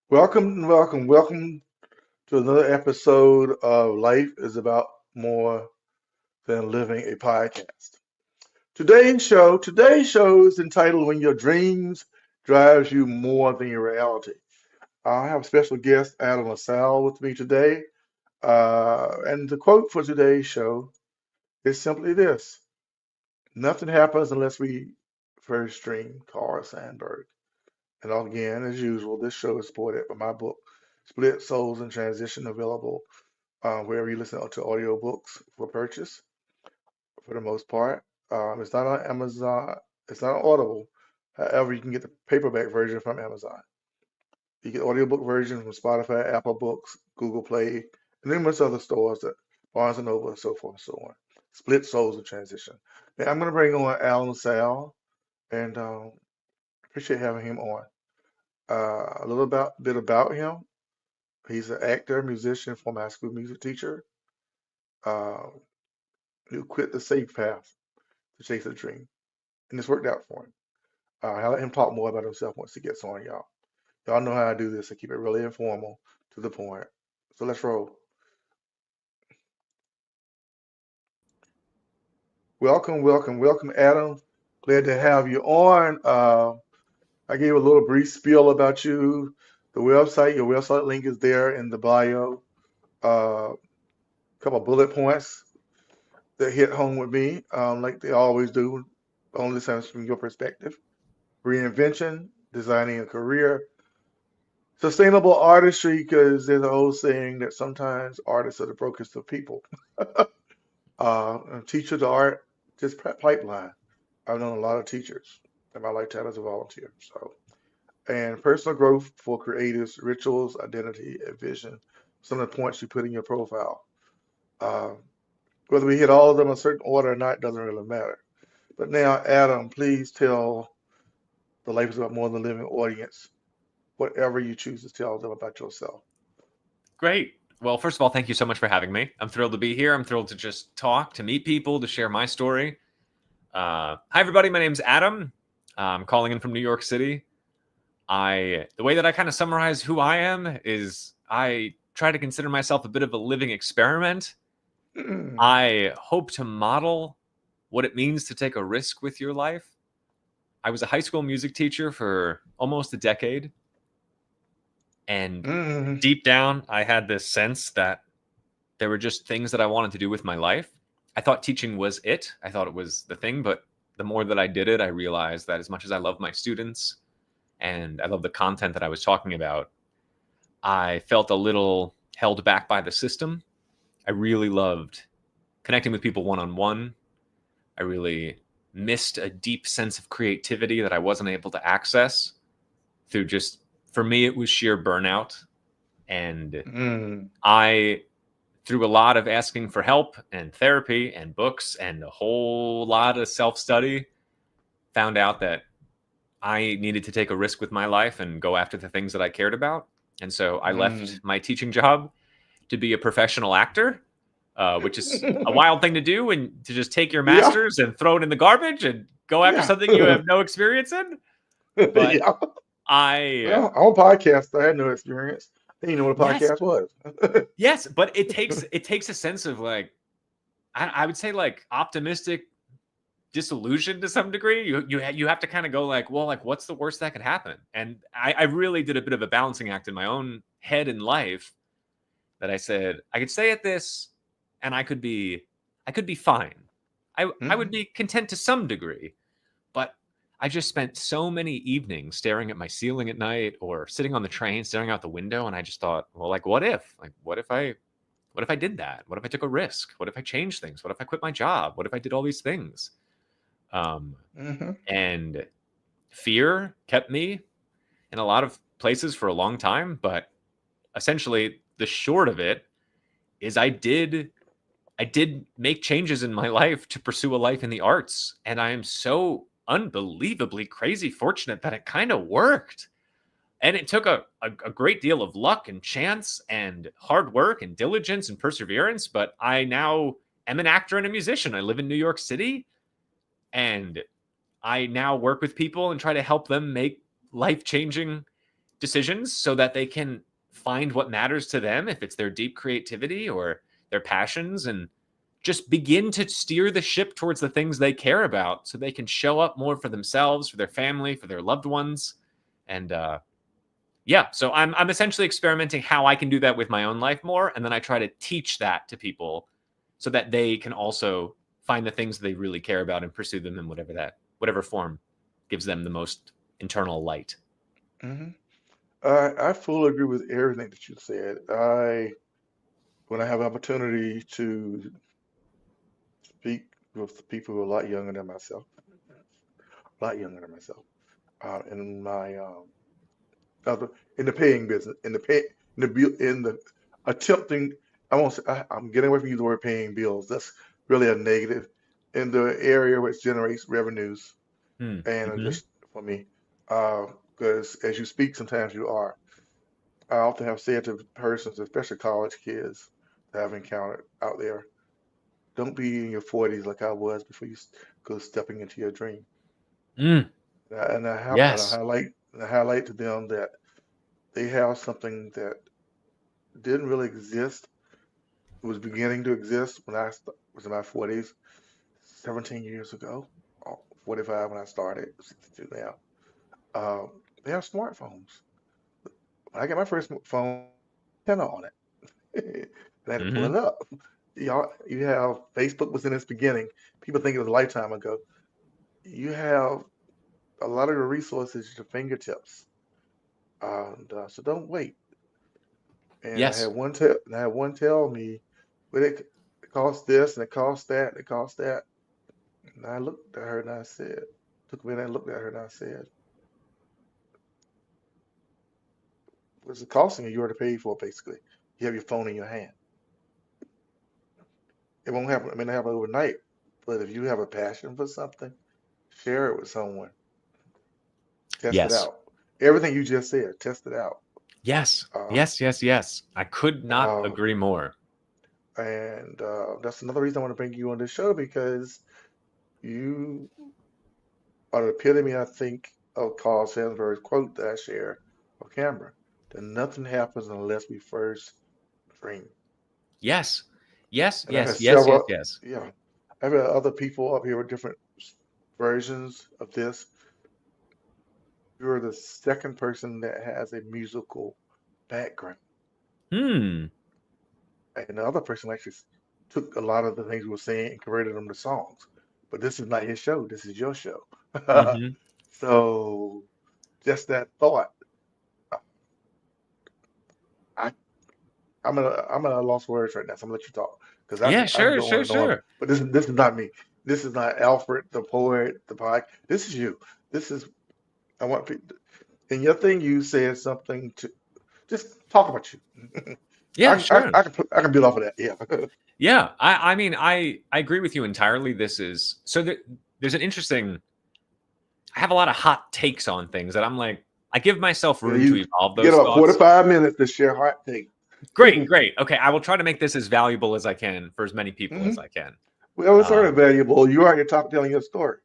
Welcome to another episode of Life is About More Than Living a Podcast. Today's show is entitled When Your Dreams Drives You More Than Your Reality. I have a special guest, Adam Lasalle, with me today. And the quote for today's show is simply this: Nothing happens unless we first dream. Carl Sandburg. And again, as usual, this show is supported by my book, Split Souls in Transition, available wherever you listen to audiobooks for purchase for the most part. It's not on Amazon, it's not on Audible. However, you can get the paperback version from Amazon. You get audiobook versions from Spotify, Apple Books, Google Play, and numerous other stores that Barnes and Noble, and so forth and so on. Split Souls in Transition. Now, I'm going to bring on Alan Sal, and appreciate having him on. A little bit about him. He's an actor, musician, former high school music teacher, uh, who quit the safe path to chase a dream, and it's worked out for him. I'll let him talk more about himself once he gets on, y'all. Y'all know how I do this. I keep it really informal, to the point. So let's roll. Welcome, Adam. Glad to have you on. I gave a little brief spiel about you. Your website link is there in the bio. A couple of bullet points that hit home with me, like they always do, only sense from your perspective. Reinvention, designing a career, sustainable artistry, because there's an old saying that sometimes artists are the brokest of people. A teacher to art, just pipeline. I've known a lot of teachers in my lifetime as a volunteer. So, and personal growth for creatives, rituals, identity, and vision. Some of the points you put in your profile. Uh, Whether we hit all of them in a certain order or not doesn't really matter. But now, Adam, please tell the Life is About More Than Living audience whatever you choose to tell them about yourself. Great. Well, first of all, thank you so much for having me. I'm thrilled to be here. I'm thrilled to just talk, to meet people, to share my story. Hi, everybody. My name's Adam. I'm calling in from New York City. The way that I kind of summarize who I am is I try to consider myself a bit of a living experiment. Mm, I hope to model what it means to take a risk with your life. I was a high school music teacher for almost a decade. And mm, deep down, I had this sense that there were just things that I wanted to do with my life. I thought teaching was it. I thought it was the thing. But the more that I did it, I realized that as much as I love my students and I love the content that I was talking about, I felt a little held back by the system. I really loved connecting with people one-on-one. I really missed a deep sense of creativity that I wasn't able to access through just, for me, it was sheer burnout. And mm, I, through a lot of asking for help and therapy and books and a whole lot of self-study, found out that I needed to take a risk with my life and go after the things that I cared about. And so I left mm. my teaching job to be a professional actor, which is a wild thing to do, and to just take your Yeah, master's and throw it in the garbage and go after yeah, something you have no experience in. But yeah. I, Well, I'm a podcaster. I had no experience. I didn't even know what a yes, podcast was. yes, but it takes a sense of like, I would say like optimistic disillusion to some degree. You have to kind of go like, well, like what's the worst that could happen? And I really did a bit of a balancing act in my own head in life, that I said I could stay at this and I could be fine. I would Mhm. be content to some degree, but I just spent so many evenings staring at my ceiling at night or sitting on the train staring out the window, and I just thought, well, like what if? Like what if I did that? What if I took a risk? What if I changed things? What if I quit my job? What if I did all these things? Um, Mhm. and fear kept me in a lot of places for a long time, but essentially the short of it is I did make changes in my life to pursue a life in the arts, and I am so unbelievably crazy fortunate that it kind of worked. And it took a great deal of luck and chance and hard work and diligence and perseverance, but I now am an actor and a musician. I live in New York City, and I now work with people and try to help them make life-changing decisions so that they can find what matters to them, if it's their deep creativity or their passions, and just begin to steer the ship towards the things they care about so they can show up more for themselves, for their family, for their loved ones. And yeah, so I'm essentially experimenting how I can do that with my own life more. And then I try to teach that to people so that they can also find the things they really care about and pursue them in whatever form gives them the most internal light. Hmm. I fully agree with everything that you said. When I have opportunity to speak with people who are a lot younger than myself, a lot younger than myself, in my other in the paying business, in the attempting. I won't say, I'm getting away from using the word paying bills. That's really a negative in the area which generates revenues, and Mm-hmm. just for me, because as you speak, sometimes you are. I often have said to persons, especially college kids that I've encountered out there, don't be in your 40s like I was before you go stepping into your dream. Mm, And yes. I highlight to them that they have something that didn't really exist. It was beginning to exist when was in my 40s, 17 years ago, 45 when I started, 62 now. They have smartphones. When I got my first phone, antenna on it. And I had to pull Mm-hmm. it up. You have Facebook was in its beginning. People think it was a lifetime ago. You have a lot of the resources at your fingertips, and so don't wait. And Yes. I had one tell me, but it costs this and it costs that and it costs that. And I looked at her and I said, took a minute and looked at her and I said, what's it costing you? You already paid for it, basically. You have your phone in your hand. It won't happen. I mean, it happen overnight. But if you have a passion for something, share it with someone. Test it Yes. out. Everything you just said, test it out. Yes. Uh, Yes. Yes. Yes. I could not uh, agree more. and that's another reason I want to bring you on this show because you are the epitome, I think, of Carl Sandburg's quote that I share on camera. That nothing happens unless we first dream. Yes. Yes. And I've had Yes. Yes. Yes. several, Yes. yeah, I've had other people up here with different versions of this. You're the second person that has a musical background. Hmm. And the other person actually took a lot of the things we were saying and converted them to songs. But this is not his show. This is your show. Mm-hmm. So just that thought, I I'm at a lost words right now. So I'm gonna let you talk because Yeah. I can Sure. go on Sure. and on. Sure. But this is not me. This is not Alfred the poet, the pike. This is you. This is I want people. In your thing, you said something to just talk about you. Yeah. Sure. I can build off of that. Yeah. Yeah. I mean, I agree with you entirely. This is so there's an interesting. I have a lot of hot takes on things that I'm like, I give myself Yeah, room to you evolve get those about thoughts. 45 minutes to share hot take. Great, great. Okay, I will try to make this as valuable as I can for as many people Hmm. as I can. Well, it's already Um, valuable. You already telling your story.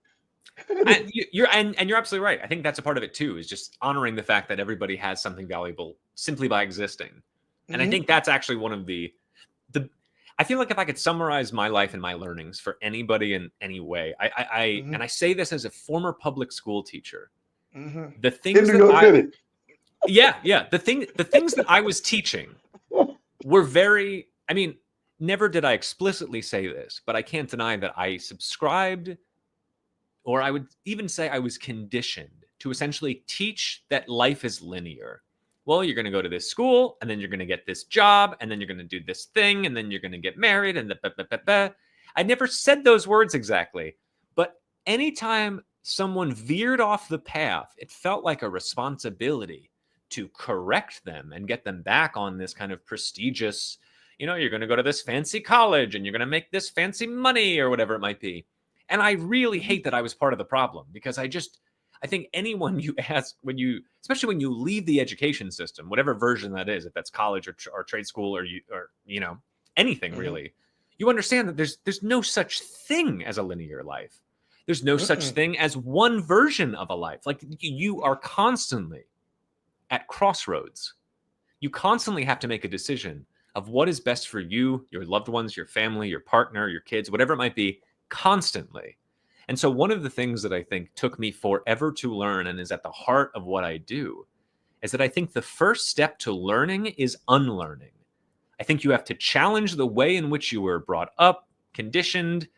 and you're absolutely right. I think that's a part of it too, is just honoring the fact that everybody has something valuable simply by existing. And I Hmm. think that's actually one of the I feel like if I could summarize my life and my learnings for anybody in any way, Hmm. and I say this as a former public school teacher, Hmm. the In things New that York City. yeah, the things that I was teaching were very, I mean, never did I explicitly say this, but I can't deny that I subscribed, or I would even say I was conditioned to essentially teach that life is linear. Well, you're going to go to this school, and then you're going to get this job, and then you're going to do this thing, and then you're going to get married, and I never said those words exactly, but anytime someone veered off the path, it felt like a responsibility to correct them and get them back on this kind of prestigious, you're going to go to this fancy college and you're going to make this fancy money or whatever it might be. And I really Hmm. hate that I was part of the problem, because I think anyone you ask, especially when you leave the education system, whatever version that is, if that's college or trade school or anything Hmm. really, you understand that there's no such thing as a linear life. There's no such Hmm. thing as one version of a life. Like, you are constantly at crossroads. You constantly have to make a decision of what is best for you, your loved ones, your family, your partner, your kids, whatever it might be, constantly. And so one of the things that I think took me forever to learn and is at the heart of what I do is that I think the first step to learning is unlearning. I think you have to challenge the way in which you were brought up, conditioned,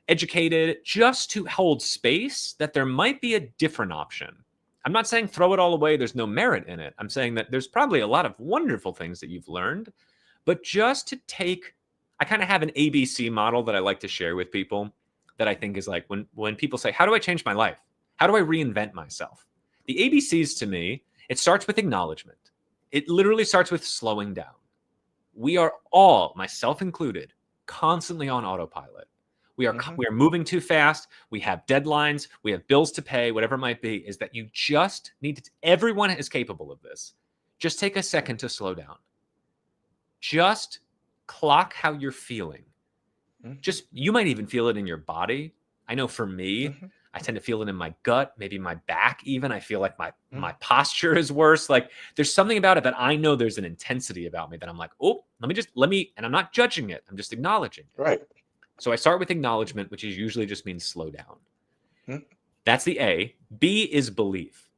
educated, just to hold space that there might be a different option. I'm not saying throw it all away, there's no merit in it. I'm saying that there's probably a lot of wonderful things that you've learned, but just to take, I kind of have an ABC model that I like to share with people that I think is like when people say, how do I change my life? How do I reinvent myself? The ABCs to me, it starts with acknowledgement. It literally starts with slowing down. We are all, myself included, constantly on autopilot. We are moving too fast. We have deadlines. We have bills to pay, whatever it might be, is that you just need to, everyone is capable of this. Just take a second to slow down. Just clock how you're feeling. Just, you might even feel it in your body. I know for me, I tend to feel it in my gut, maybe my back even. I feel like my posture is worse. Like there's something about it that I know there's an intensity about me that I'm like, oh, let me, and I'm not judging it. I'm just acknowledging it. Right. So I start with acknowledgement, which is usually just means slow down. That's the A. B is belief.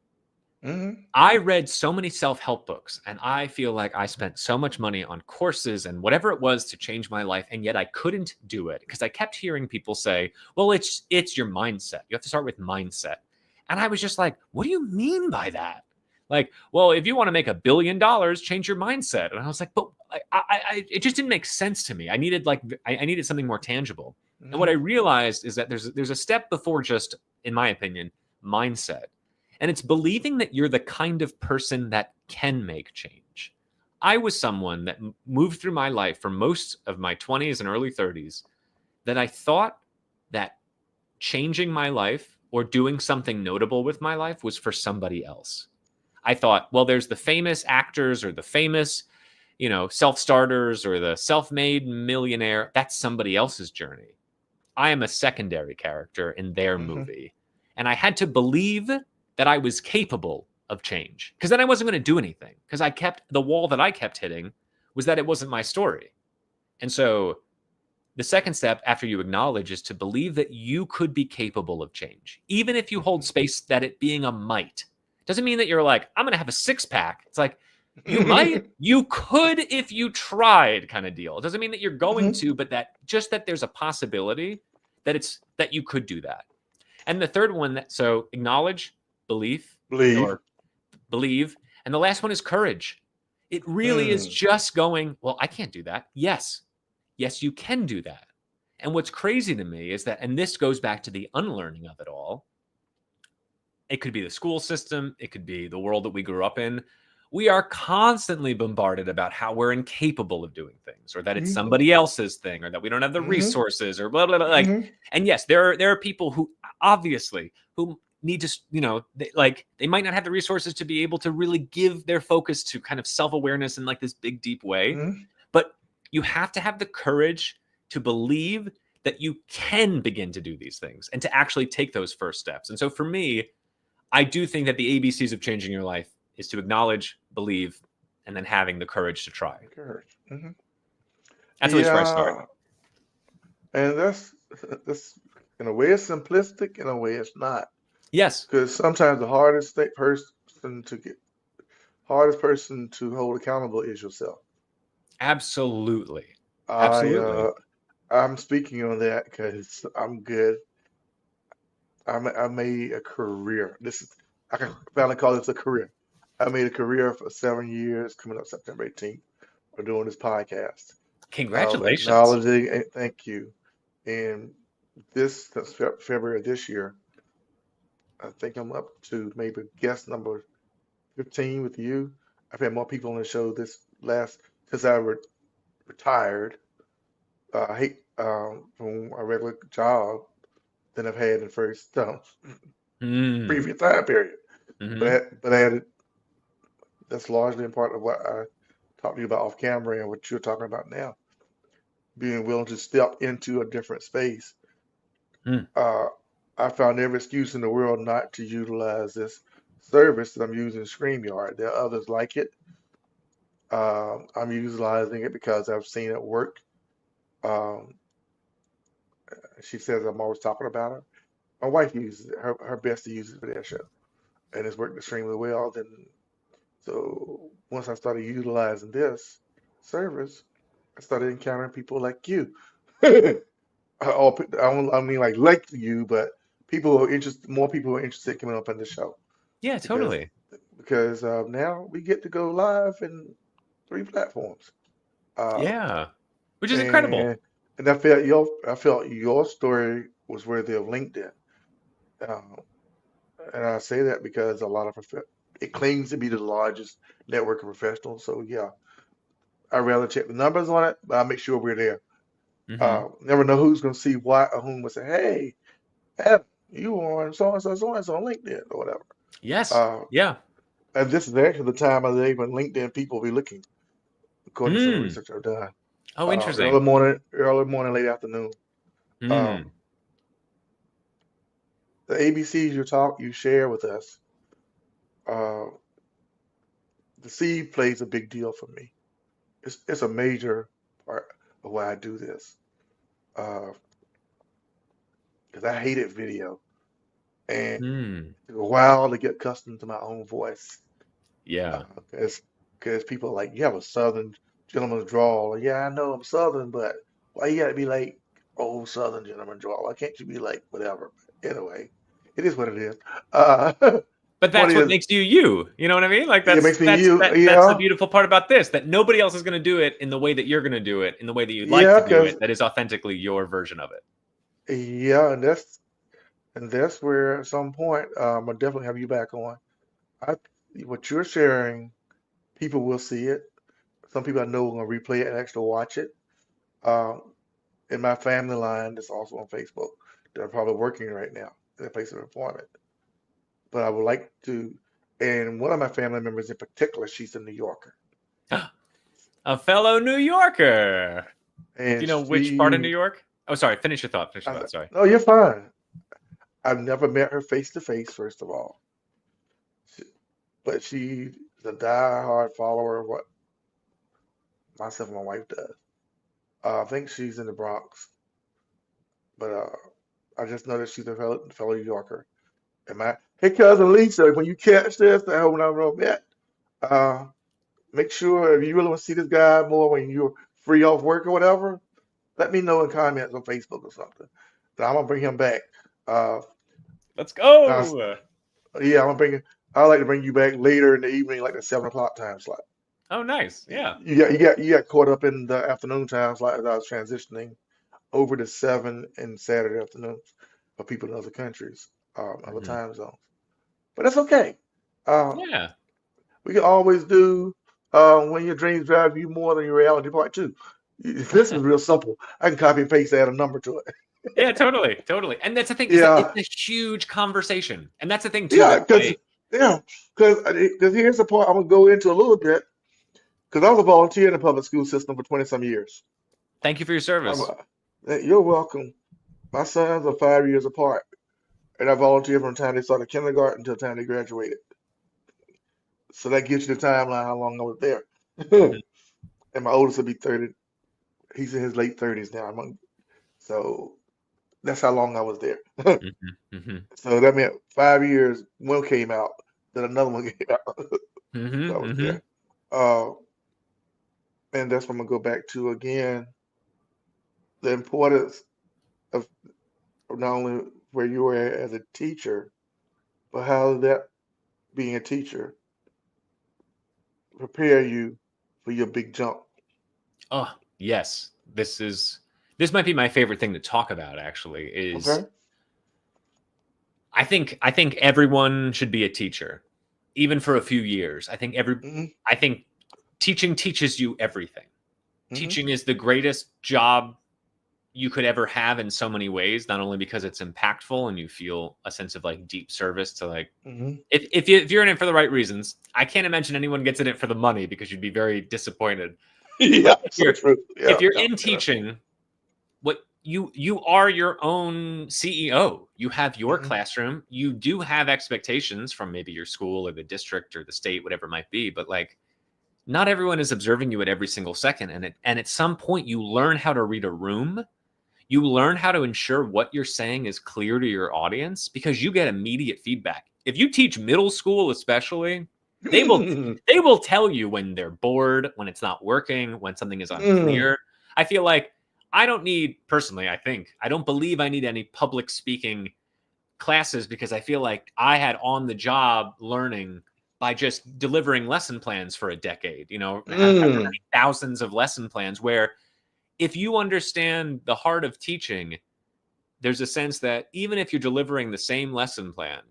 I read so many self-help books and I feel like I spent so much money on courses and whatever it was to change my life. And yet I couldn't do it because I kept hearing people say, well, it's your mindset. You have to start with mindset. And I was just like, what do you mean by that? Like, well, if you want to make $1 billion, change your mindset. And I was like, but it just didn't make sense to me. I needed something more tangible. And what I realized is that there's a step before just, in my opinion, mindset. And it's believing that you're the kind of person that can make change. I was someone that moved through my life for most of my 20s and early 30s that I thought that changing my life or doing something notable with my life was for somebody else. I thought, well, there's the famous actors or the famous, self-starters or the self-made millionaire. That's somebody else's journey. I am a secondary character in their movie. And I had to believe that I was capable of change because then I wasn't going to do anything because the wall that I kept hitting was that it wasn't my story. And so the second step after you acknowledge is to believe that you could be capable of change, even if you hold space that it being a might. Doesn't mean that you're like, I'm going to have a 6-pack. It's like, you might, you could if you tried kind of deal. It doesn't mean that you're going to, but that there's a possibility that you could do that. And the third one, so acknowledge, believe. And the last one is courage. It really is just going, well, I can't do that. Yes, you can do that. And what's crazy to me is that, and this goes back to the unlearning of it all. It could be the school system. It could be the world that we grew up in. We are constantly bombarded about how we're incapable of doing things or that it's somebody else's thing or that we don't have the resources or blah, blah, blah. And yes, there are people who obviously who need to, they might not have the resources to be able to really give their focus to kind of self-awareness in like this big, deep way. But you have to have the courage to believe that you can begin to do these things and to actually take those first steps. And so for me, I do think that the ABCs of changing your life is to acknowledge, believe, and then having the courage to try. That's always where I start. And that's in a way it's simplistic, in a way it's not. Yes. Because sometimes the hardest person to hold accountable is yourself. Absolutely. I'm speaking on that because I'm good. I made a career. I can finally call this a career. I made a career for 7 years, coming up September 18th, for doing this podcast. Congratulations. Acknowledging, and thank you. And since February of this year, I think I'm up to maybe guest number 15 with you. I've had more people on the show since I retired from a regular job than I've had in the first previous time period. But that's largely a part of what I talked to you about off camera and what you're talking about now. Being willing to step into a different space. I found every excuse in the world not to utilize this service that I'm using StreamYard. There are others like it. I'm utilizing it because I've seen it work. Um, she says I'm always talking about her. My wife uses it. Her bestie uses it for their show, and it's worked extremely well. Then, so once I started utilizing this service, I started encountering people like you. I mean like you, but people who are interested, more people who are interested in coming up on the show Yeah, because totally. now we get to go live in 3 platforms. Uh, Yeah, which is incredible. and I felt your story was worthy of LinkedIn. Uh, and I say that because it claims to be the largest network of professionals. So yeah, I rather check the numbers on it, but I make sure we're there. Hmm. Never know who's going to see what or whom will say, "Hey, Adam, you were on so and so on LinkedIn or whatever." Yes. Uh, Yeah. and this is actually the time of the day when LinkedIn people will be looking, according to some of the Mm. research I've done. Oh, interesting. Early morning, late afternoon. Mm. Um, the ABCs you share with us, uh, the seed plays a big deal for me. It's a major part of why I do this. Because I hated video, and Mm. it took a while to get accustomed to my own voice. Yeah. Because people are like, you have a Southern gentleman's drawl. Yeah, I know I'm Southern, but why you gotta be like old Southern gentleman drawl? Why can't you be like whatever? But anyway, it is what it is. But Point that's what is, makes you you. You know what I mean? Like it that's makes me that's you. that's the Yeah, beautiful part about this, that nobody else is going to do it in the way that you're going to do it, in the way that you'd like yeah, to do because it, that is authentically your version of it. yeah, and that's where at some point I'll definitely have you back on. I what you're sharing, people will see it. Some people I know will replay it and actually watch it. Uh, in my family line that's also on Facebook. They're probably working right now in their place of employment. But I would like to, and one of my family members in particular, she's a New Yorker. A fellow New Yorker. Do you And know which part of New York? Oh, sorry. Finish your thought. Finish your thought. Sorry. no, you're fine. I've never met her face to face, first of all. She, but she's a die-hard follower of what myself and my wife does. I think she's in the Bronx, but I just know that she's a fellow New Yorker. Hey, cousin Lisa, when you catch this, I hope I'm wrong met. Uh, Make sure if you really want to see this guy more when you're free off work or whatever, let me know in comments on Facebook or something. Then I'm gonna bring him back. Uh, Let's now, go. yeah, I'd like to bring you back later in the evening, like the 7 o'clock time slot. Oh, nice. Yeah. You got caught up in the afternoon time slot as I was transitioning over to 7 and Saturday afternoons for people in other countries, other Hmm. time zones. But that's okay. Uh, Yeah. We can always do when your dreams drive you more than your reality part two. This is real simple. I can copy and paste, add a number to it. Yeah, totally, totally. And that's the thing, is that it's Yeah, a huge conversation. And that's the thing too, yeah, that because I yeah, because here's the part I'm gonna go into a little bit. Because I was a volunteer in the public school system for 20 some years. thank you for your I'm, service. you're welcome. My sons are 5 years apart, and I volunteered from the time they started kindergarten until the time they graduated. So that gives you the timeline how long I was there. Hmm. And my oldest will be 30. He's in his late 30s now. So that's how long I was there. Hmm. Hmm. So that meant 5 years. One came out, then another one came out. Hmm. So I was Hmm. there. And that's what I'm gonna go back to again. The importance of not only where you were as a teacher, but how that being a teacher prepare you for your big jump. Oh, yes. This might be my favorite thing to talk about, actually, is Okay. I think everyone should be a teacher, even for a few years. Mm-hmm. I think teaching teaches you everything. Mm-hmm. Teaching is the greatest job you could ever have in so many ways, not only because it's impactful and you feel a sense of like deep service to like, Mm-hmm. if you're in it for the right reasons. I can't imagine anyone gets in it for the money, because you'd be very disappointed. Yeah, But so true. if Yeah, you're yeah, in yeah. teaching, what you are your own CEO. You have your Mhm. classroom. You do have expectations from maybe your school or the district or the state, whatever it might be. But like, not everyone is observing you at every single second. And at some point, you learn how to read a room. You learn how to ensure what you're saying is clear to your audience because you get immediate feedback. If you teach middle school, especially, they will Mm. they will tell you when they're bored, when it's not working, when something is Mm. unclear. I feel like I don't need, personally, I don't believe I need any public speaking classes because I feel like I had on the job learning by just delivering lesson plans for a decade, however Mm. many thousands of lesson plans where if you understand the heart of teaching, there's a sense that even if you're delivering the same lesson plan,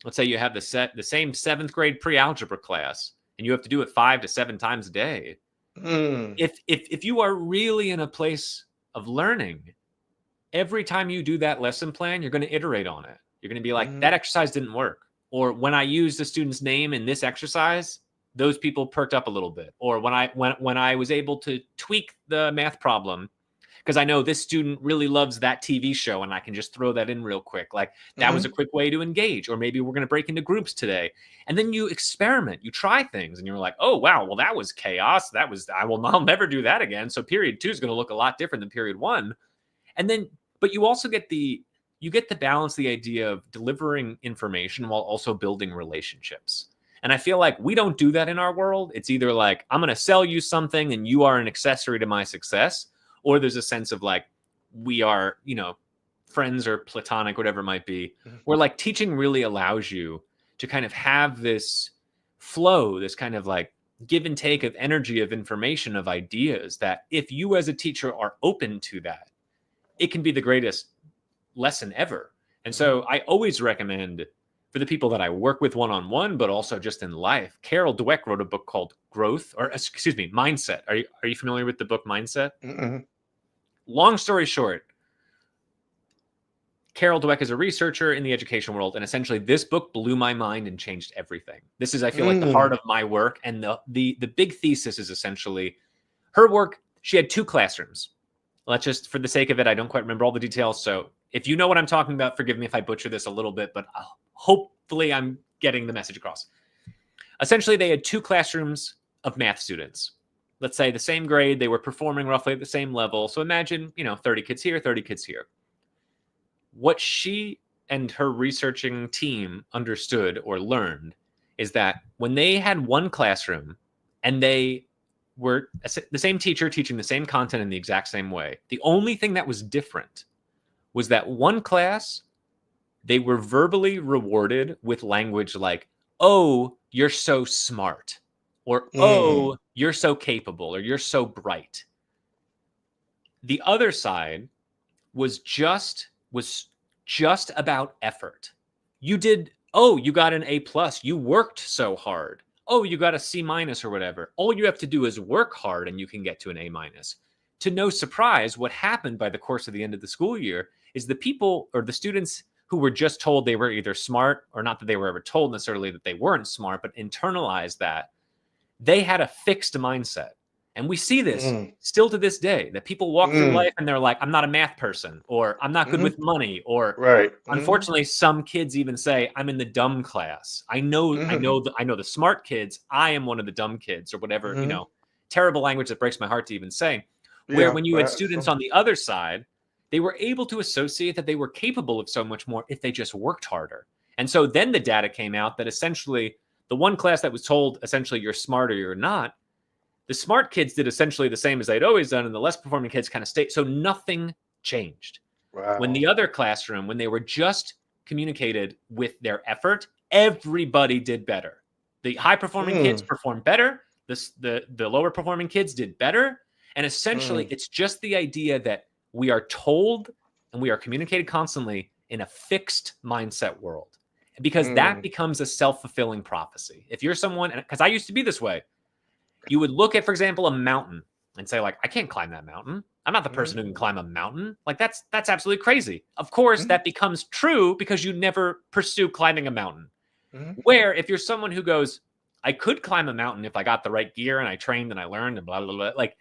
let's say you have the same seventh grade pre-algebra class and you have to do it 5 to 7 times a day. Mm. If you are really in a place of learning, every time you do that lesson plan, you're going to iterate on it. You're going to be like, Mhm. that exercise didn't work. Or when I used the student's name in this exercise, those people perked up a little bit. Or when I was able to tweak the math problem because I know this student really loves that TV show and I can just throw that in real quick. Like that was a Mhm. quick way to engage. Or maybe we're going to break into groups today. And then you experiment, you try things and you're like, oh, wow, well, that was chaos. I'll never do that again. So period 2 is going to look a lot different than period 1. And then, but you also get to balance the idea of delivering information while also building relationships. And I feel like we don't do that in our world. It's either like, I'm going to sell you something and you are an accessory to my success, or there's a sense of like, we are, friends or platonic, whatever it might be, where like teaching really allows you to kind of have this flow, this kind of like give and take of energy, of information, of ideas that if you as a teacher are open to that, it can be the greatest lesson ever. And Mhm. so I always recommend for the people that I work with one-on-one, but also just in life. Carol Dweck wrote a book called Growth, or excuse me, Mindset. Are you familiar with the book Mindset? Mhm. Long story short, Carol Dweck is a researcher in the education world, and essentially this book blew my mind and changed everything. This is, I feel like, the heart Mm. of my work, and the big thesis is essentially her work. She had 2 classrooms. Let's just, for the sake of it, I don't quite remember all the details. So if you know what I'm talking about, forgive me if I butcher this a little bit, but hopefully I'm getting the message across. Essentially, they had 2 classrooms of math students. Let's say the same grade, they were performing roughly at the same level. So imagine, 30 kids here, 30 kids here. What she and her researching team understood or learned is that when they had one classroom and they were the same teacher teaching the same content in the exact same way, the only thing that was different was that one class, they were verbally rewarded with language like, oh, you're so smart, or Mm. oh, you're so capable, or you're so bright. The other side was just about effort. You did, oh, you got an A plus. You worked so hard. Oh, you got a C minus or whatever. All you have to do is work hard and you can get to an A minus. To no surprise, what happened by the course of the end of the school year is the people or the students who were just told they were either smart, or not that they were ever told necessarily that they weren't smart, but internalized that, they had a fixed mindset. And we see this Mm. still to this day, that people walk through Mm. life and they're like, I'm not a math person, or I'm not good Mhm. with money, or Right. Mhm. unfortunately, some kids even say, I'm in the dumb class. Mhm. I know the smart kids. I am one of the dumb kids, or whatever, Mhm. terrible language that breaks my heart to even say. Where Yeah, when you had that's students true. on the other side, they were able to associate that they were capable of so much more if they just worked harder. And so then the data came out that essentially the one class that was told essentially you're smart or you're not, the smart kids did essentially the same as they'd always done, and the less performing kids kind of stayed. So nothing changed. When Wow. the other classroom, when they were just communicated with their effort, everybody did better. The high performing kids Mm. performed better. The lower performing kids did better. And essentially, Mm. it's just the idea that we are told and we are communicated constantly in a fixed mindset world, because that Mm. becomes a self-fulfilling prophecy. If you're someone, because I used to be this way, you would look at, for example, a mountain and say, like, I can't climb that mountain. I'm not the person Mhm. who can climb a mountain. Like, that's absolutely crazy. Of course, Mhm. that becomes true because you never pursue climbing a mountain. Mhm. Where if you're someone who goes, I could climb a mountain if I got the right gear and I trained and I learned and blah blah blah, like,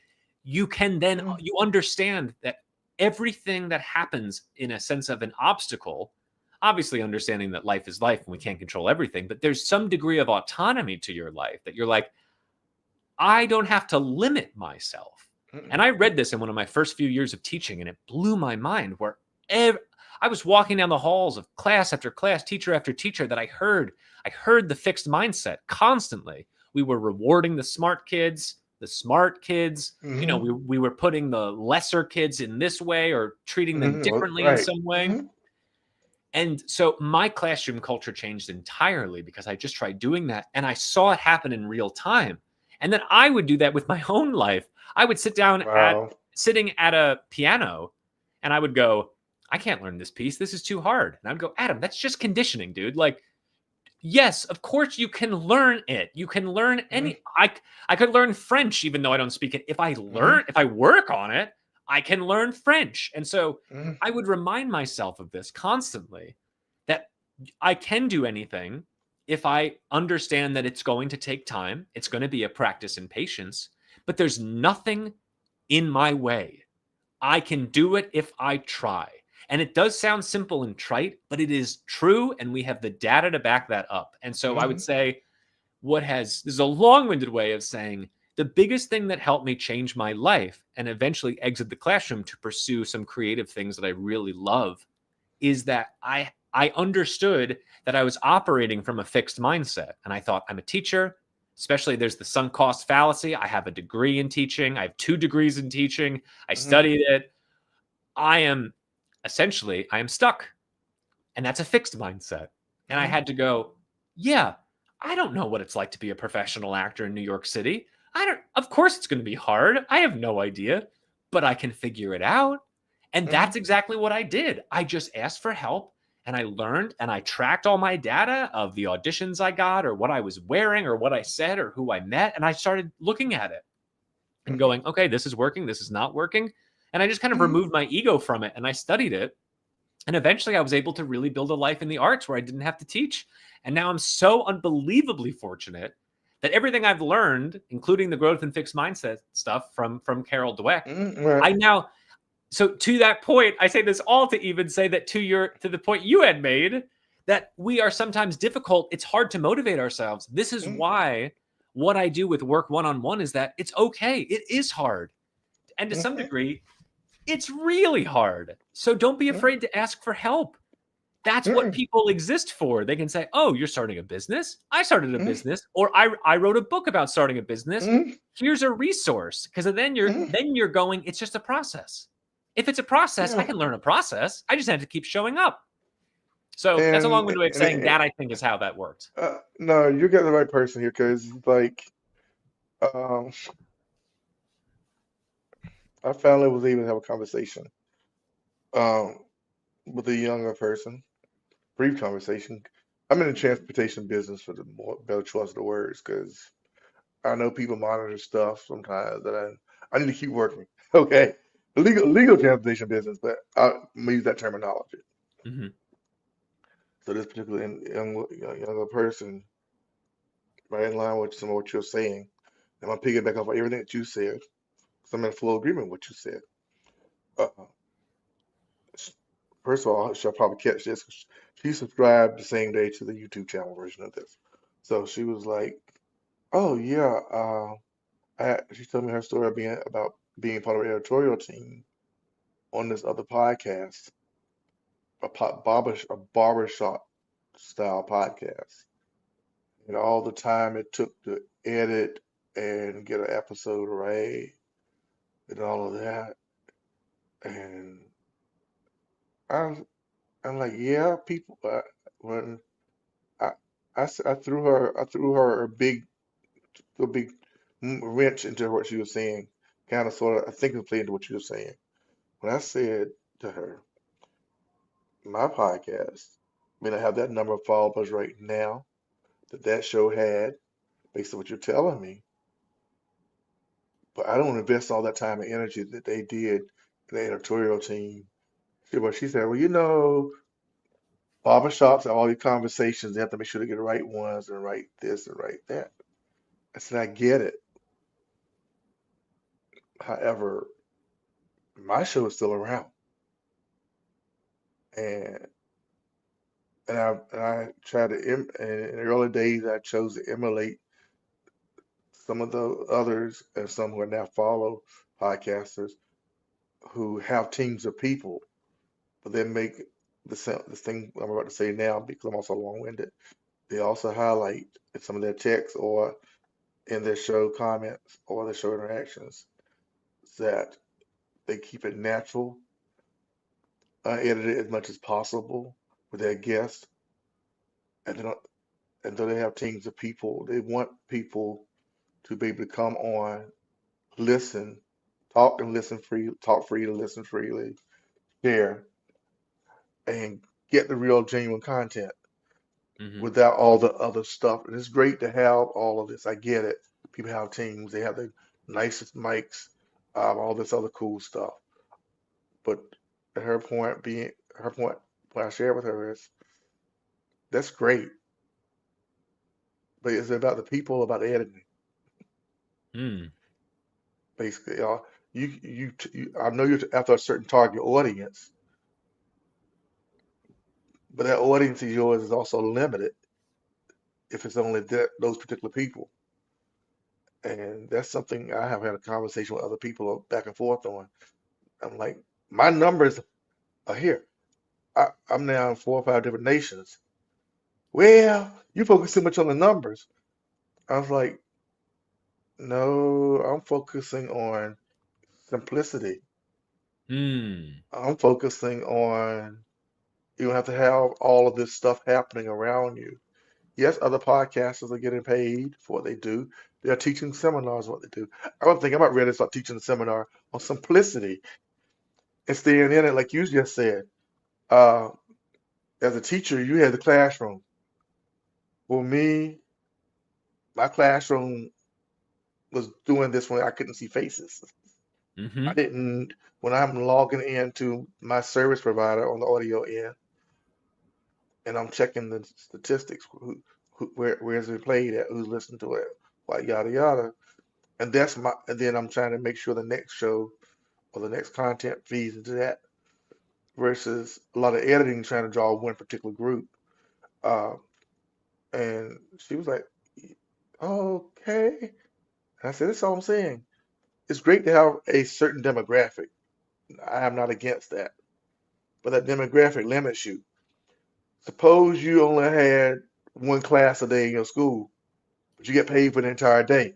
you can then Mhm. you understand that everything that happens in a sense of an obstacle, obviously understanding that life is life and we can't control everything, but there's some degree of autonomy to your life that you're like, I don't have to limit myself. And I read this in one of my first few years of teaching, and it blew my mind where I was walking down the halls of class after class, teacher after teacher, that I heard the fixed mindset constantly. We were rewarding the smart kids. You know, we were putting the lesser kids in this way or treating them differently in some way. And so my classroom culture changed entirely because I just tried doing that, and I saw it happen in real time. And then I would do that with my own life. I would sit down sitting at a piano, and I would go, I can't learn this piece. This is too hard. And I'd go, Adam, that's just conditioning, dude. Like, yes, of course you can learn it. You can learn any. I could learn French even though I don't speak it. If I work on it, I can learn French. And so I would remind myself of this constantly, that I can do anything if I understand that it's going to take time. It's going to be a practice in patience, but there's nothing in my way. I can do it if I try. And it does sound simple and trite, but it is true. And we have the data to back that up. And so I would say this is a long-winded way of saying the biggest thing that helped me change my life and eventually exit the classroom to pursue some creative things that I really love is that I understood that I was operating from a fixed mindset. And I thought, I'm a teacher, especially there's the sunk cost fallacy. I have a degree in teaching. I have 2 degrees in teaching. I studied it. I am stuck. And that's a fixed mindset. And I had to go, yeah, I don't know what it's like to be a professional actor in New York City. Of course it's going to be hard. I have no idea, but I can figure it out. And that's exactly what I did. I just asked for help, and I learned, and I tracked all my data of the auditions I got or what I was wearing or what I said or who I met. And I started looking at it and going, okay, this is working. This is not working. And I just kind of removed my ego from it, and I studied it. And eventually I was able to really build a life in the arts where I didn't have to teach. And now I'm so unbelievably fortunate that everything I've learned, including the growth and fixed mindset stuff from Carol Dweck, so to that point, I say this all to even say that to the point you had made, that we are sometimes difficult. It's hard to motivate ourselves. This is why what I do with work one-on-one is that it's okay. It is hard. And to some degree, it's really hard. So don't be afraid to ask for help. That's what people exist for. They can say, oh, you're starting a business? I started a business. Or I wrote a book about starting a business. Here's a resource. Because then you're going, it's just a process. If it's a process, I can learn a process. I just have to keep showing up. So that's a long-winded way of saying that, I think, is how that worked. No, you got the right person here, because like I finally was able to have a conversation with a younger person, brief conversation. I'm in the transportation business, for the better choice of the words, because I know people monitor stuff sometimes that I need to keep working. Okay, legal transportation business, but I'm gonna use that terminology. So this particular younger person, right in line with some of what you're saying, I'm gonna piggyback off of everything that you said, because I'm in full agreement with what you said. Uh, First of all, she'll probably catch this. She subscribed the same day to the YouTube channel version of this. So she was like, "Oh yeah," she told me her story about being part of an editorial team on this other podcast, a barbershop style podcast, and all the time it took to edit and get an episode right and all of that. And I'm like, yeah, people. When I, I threw her a big wrench into what she was saying, kind of sort of, I think it played into what she was saying. When I said to her, my podcast may not have that number of followers right now that show had, based on what you're telling me, but I don't invest all that time and energy that they did in the editorial team. She said, well, barbershops have all these conversations. They have to make sure they get the right ones and write this and write that. I said, I get it. However, my show is still around, and I tried to in the early days I chose to emulate some of the others and some who are now follow podcasters who have teams of people, but then make this thing I'm about to say now because I'm also long-winded. They also highlight in some of their texts or in their show comments or their show interactions that they keep it natural, edited as much as possible with their guests, and they don't, and though they have teams of people, they want people to be able to come on, listen, talk and listen free, talk free to listen freely, share, and get the real genuine content Hmm. without all the other stuff. And it's great to have all of this. I get it. People have teams, they have the nicest mics, all this other cool stuff. But her point being, her point, what I share with her is that's great, but it's about the people, about the editing, Mm. basically. I know you're after a certain target audience, but that audience of yours is also limited if it's only those particular people. And that's something I have had a conversation with other people back and forth on. I'm like, my numbers are here. I'm now in 4 or 5 different nations. Well, you focus too much on the numbers. I was like, no, I'm focusing on simplicity. Mm. I'm focusing on you don't have to have all of this stuff happening around you. Yes, other podcasters are getting paid for what they do. They're teaching seminars what they do. I don't think I might really start teaching a seminar on simplicity and staying in it, like you just said. Uh, as a teacher, you had the classroom. For me, my classroom was doing this when I couldn't see faces. I Hmm. didn't, when I'm logging into my service provider on the audio end and I'm checking the statistics, where's it played at, who's listening to it, like yada yada. And then I'm trying to make sure the next show or the next content feeds into that versus a lot of editing trying to draw one particular group. Uh, and she was like, okay. And I said, that's all I'm saying. It's great to have a certain demographic. I am not against that. But that demographic limits you. Suppose you only had one class a day in your school, but you get paid for the entire day.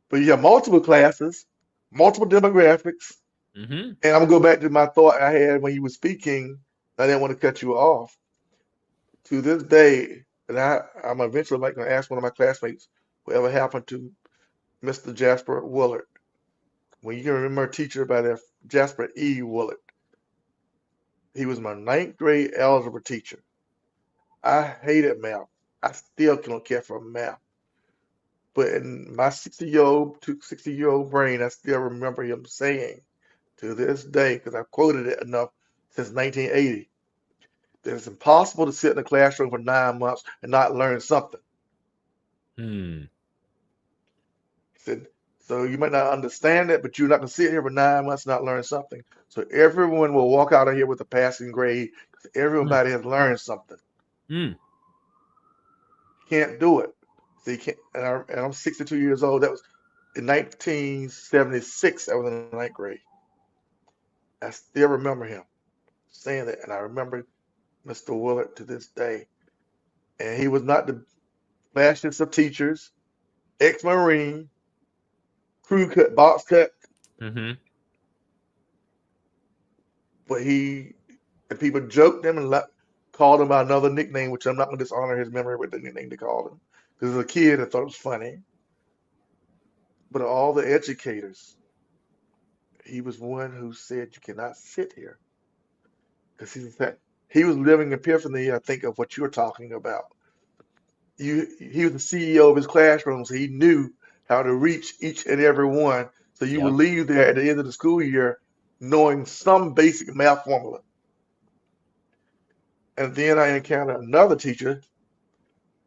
But you have multiple classes, multiple demographics, Hmm. and I'm gonna go back to my thought I had when you were speaking. I didn't want to cut you off. To this day, and I'm eventually like gonna ask one of my classmates whatever happened to Mr. Jasper Willard. When you can remember a teacher by that Jasper E. Willard, he was my ninth grade algebra teacher. I hated math. I still don't care for math. But in my 60-year-old brain, I still remember him saying to this day, because I've quoted it enough since 1980, that it's impossible to sit in a classroom for 9 months and not learn something. Mm. He said, so you might not understand it, but you're not going to sit here for 9 months and not learn something. So everyone will walk out of here with a passing grade because everybody has learned something. Mm. Can't do it. So you can't, and I'm 62 years old. That was in 1976. I was in the ninth grade. I still remember him saying that, and I remember Mr. Willard to this day. And he was not the flashiest of teachers, ex-Marine, crew cut, box cut, Hmm. but and people joked him and called him by another nickname, which I'm not going to dishonor his memory with the nickname they called him. Because as a kid, I thought it was funny. But of all the educators, he was one who said, you cannot sit here. Because he was living epiphany, I think, of what you're talking about. He was the CEO of his classroom, so he knew how to reach each and every one. So you would Yep. leave there at the end of the school year knowing some basic math formula. And then I encountered another teacher,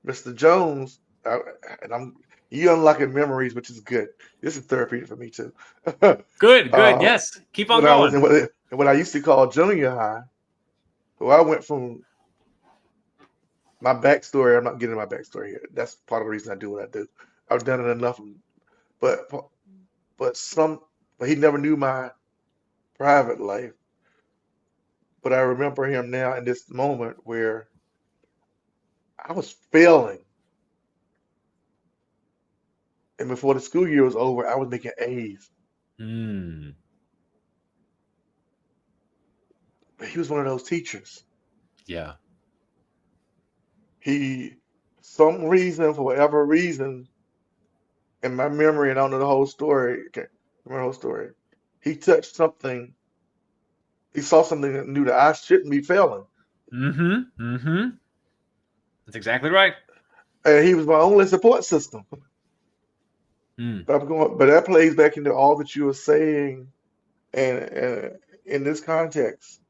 Mr. Jones, and You unlocking memories, which is good. This is therapeutic for me too. Good, good. uh, Yes. Keep on when I was going. in what I used to call junior high, well, I went from my backstory. I'm not getting my backstory here. That's part of the reason I do what I do. I've done it enough, but but some, but he never knew my private life. But I remember him now in this moment where I was failing, and before the school year was over, I was making A's. Mm, But he was one of those teachers. yeah. He, some reason, for whatever reason, in my memory, and I don't know the whole story, okay, remember the whole story. He touched something. He saw something that knew that I shouldn't be failing, Mm-hmm. Mm-hmm. That's exactly right. and he was my only support system. Mm, But I'm going, but that plays back into all that you were saying, and in this context,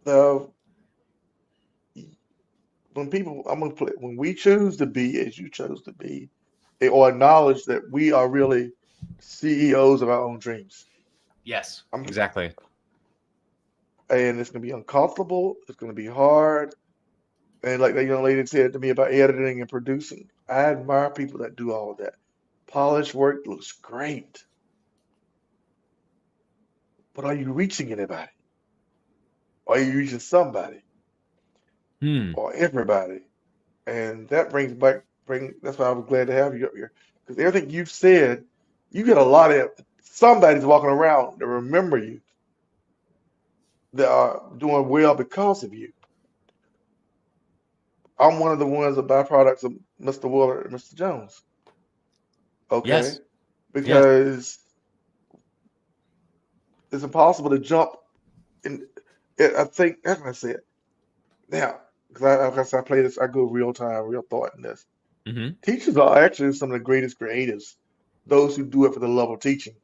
of when people, I'm gonna play, when we choose to be as you chose to be, or acknowledge that we are really CEOs of our own dreams. yes. I'm, Exactly. and it's gonna be uncomfortable. It's gonna be hard. And like that young lady said to me about editing and producing, I admire people that do all of that. Polished work looks great, but are you reaching anybody? Are you reaching somebody Hmm. or everybody? And that brings back, that's why I was glad to have you up here. Because everything you've said, you get a lot of, somebody's walking around that remember you, that are doing well because of you. I'm one of the ones, the byproducts of Mr. Willard and Mr. Jones, okay? Yes. Yes. Because it's impossible to jump in. I think, how can I say it? Now, because like I said, I play this, I go real time, real thought in this. Mm-hmm. Teachers are actually some of the greatest creatives, those who do it for the love of teaching.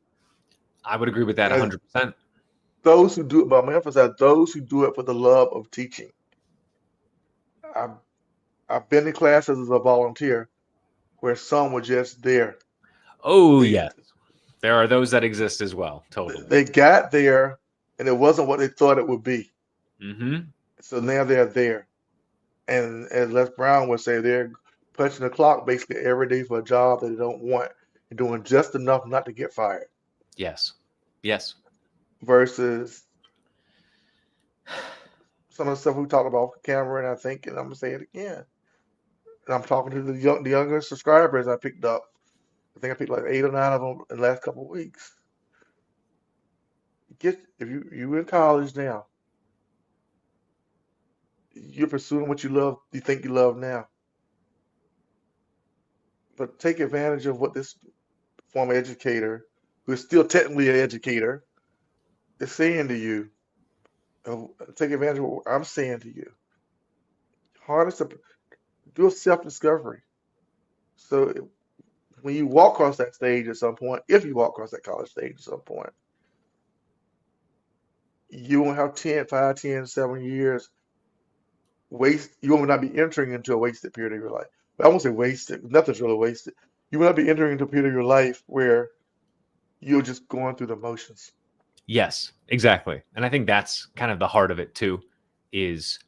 I would agree with that And 100%. those who do it, but I'm gonna emphasize those who do it for the love of teaching. I've, I've been in classes as a volunteer where some were just there. Oh, They yes. There are those that exist as well. Totally. they got there and it wasn't what they thought it would be. Mm-hmm. So now they're there. And as Les Brown would say, they're punching the clock basically every day for a job that they don't want and doing just enough not to get fired. Yes. Yes. Versus some of the stuff we talked about off camera, and I think, and I'm gonna say it again. And I'm talking to the younger subscribers I picked up. I think I picked like 8 or 9 of them in the last couple of weeks. Get if you in college now, you're pursuing what you love, you think you love now, but take advantage of what this former educator, who is still technically an educator, is saying to you. Take advantage of what I'm saying to you. Hardest to do a self-discovery. So when you walk across that stage at some point, if you walk across that college stage at some point, you won't have 10, 5, 10, 7 years waste. You will not be entering into a wasted period of your life. But I won't say wasted. Nothing's really wasted. You will not be entering into a period of your life where you're just going through the motions. Yes, exactly. And I think that's kind of the heart of it too, is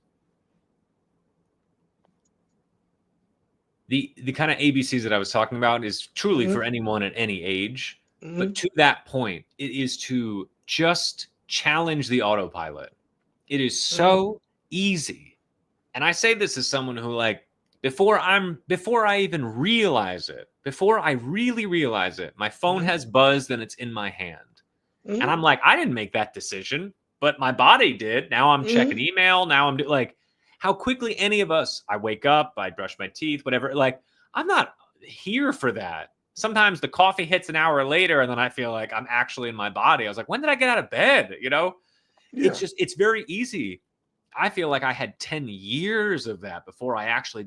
the kind of ABCs that I was talking about is truly Hmm. for anyone at any age. But Hmm. to that point, it is to just challenge the autopilot. It is Hmm. so easy. And I say this as someone who like before I even realize it, before I really realize it, my phone Hmm. has buzzed and it's in my hand. And Hmm. I'm like, I didn't make that decision, but my body did. Now I'm checking Hmm. email. Now I'm like, how quickly any of us, I wake up, I brush my teeth, whatever. Like, I'm not here for that. Sometimes the coffee hits an hour later and then I feel like I'm actually in my body. I was like, when did I get out of bed? You know, Yeah. it's very easy. I feel like I had 10 years of that before I actually